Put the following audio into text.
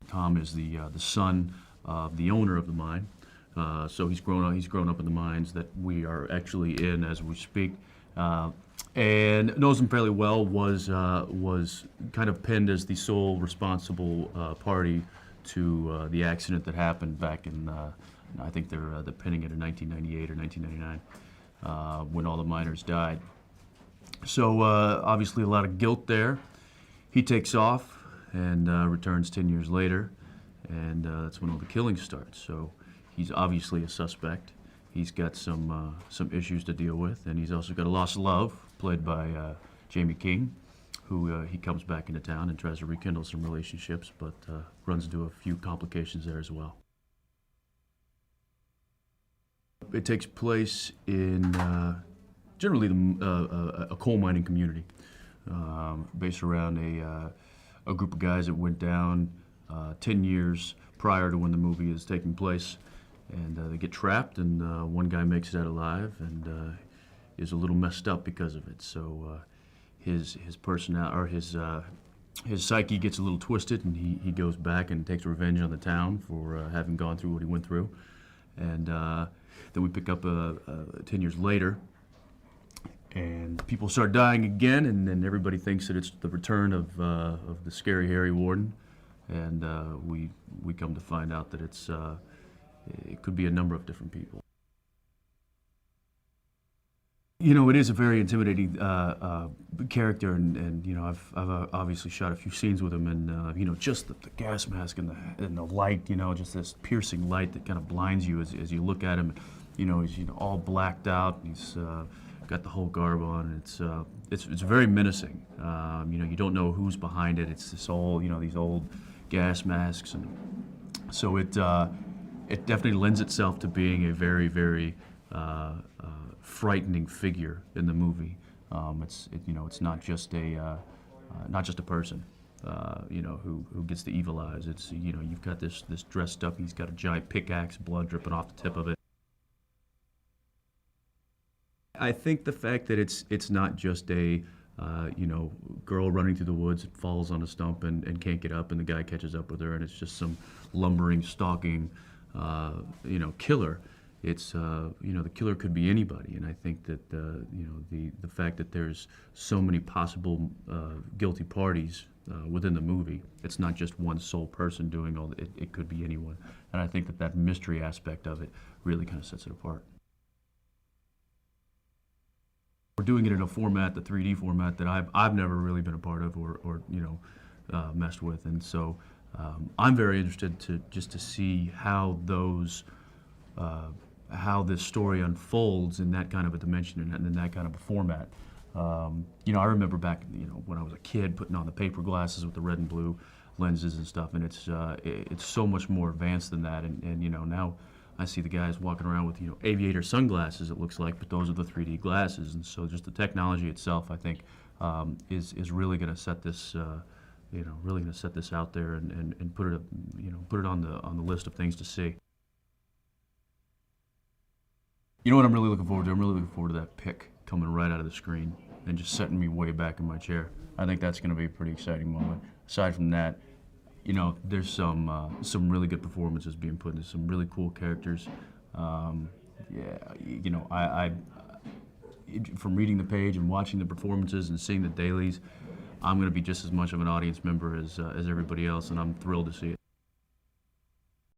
Tom is the son of the owner of the mine. So he's grown up in the mines that we are actually in as we speak, and knows him fairly well. Was kind of pinned as the sole responsible party to the accident that happened back in I think they're pinning it in 1998 or 1999 when all the miners died. So obviously a lot of guilt there. He takes off and returns 10 years later, and that's when all the killing starts. So he's obviously a suspect. He's got some issues to deal with, and he's also got a lost love, played by Jamie King, who he comes back into town and tries to rekindle some relationships, but runs into a few complications there as well. It takes place in generally a coal mining community, based around a group of guys that went down 10 years prior to when the movie is taking place, and they get trapped, and one guy makes it out alive and is a little messed up because of it. So his psyche gets a little twisted, and he goes back and takes revenge on the town for having gone through what he went through. And then we pick up 10 years later, and people start dying again, and then everybody thinks that it's the return of the scary Harry Warden, and we come to find out that it could be a number of different people. You know, it is a very intimidating character, and you know, I've obviously shot a few scenes with him, and you know, just the gas mask and the light, you know, just this piercing light that kind of blinds you as you look at him. You know, he's all blacked out. He's got the whole garb on. It's very menacing. You know, you don't know who's behind it. It's this all, you know, these old gas masks, and so it definitely lends itself to being a very, very frightening figure in the movie. You know, it's not just a person, you know, who gets the evil eyes. It's, you know, you've got this dressed up. He's got a giant pickaxe, blood dripping off the tip of it. I think the fact that it's not just a you know, girl running through the woods, falls on a stump and can't get up, and the guy catches up with her, and it's just some lumbering, stalking, you know, killer. It's you know, the killer could be anybody, and I think that you know, the fact that there's so many possible guilty parties within the movie, it's not just one sole person doing all. It could be anyone, and I think that mystery aspect of it really kind of sets it apart. We're doing it in a format, the 3D format, that I've never really been a part of or you know, messed with, and so I'm very interested to see how how this story unfolds in that kind of a dimension and in that kind of a format. You know, I remember back, you know, when I was a kid, putting on the paper glasses with the red and blue lenses and stuff, and it's so much more advanced than that, and you know, now I see the guys walking around with, you know, aviator sunglasses, it looks like, but those are the 3D glasses, and so just the technology itself, I think, is really going to set this, you know, really going to set this out there and put it, you know, put it on the list of things to see. You know what I'm really looking forward to? I'm really looking forward to that pick coming right out of the screen and just setting me way back in my chair. I think that's going to be a pretty exciting moment. Aside from that, you know, there's some really good performances being put into some really cool characters. Yeah, you know, from reading the page and watching the performances and seeing the dailies, I'm going to be just as much of an audience member as everybody else, and I'm thrilled to see it.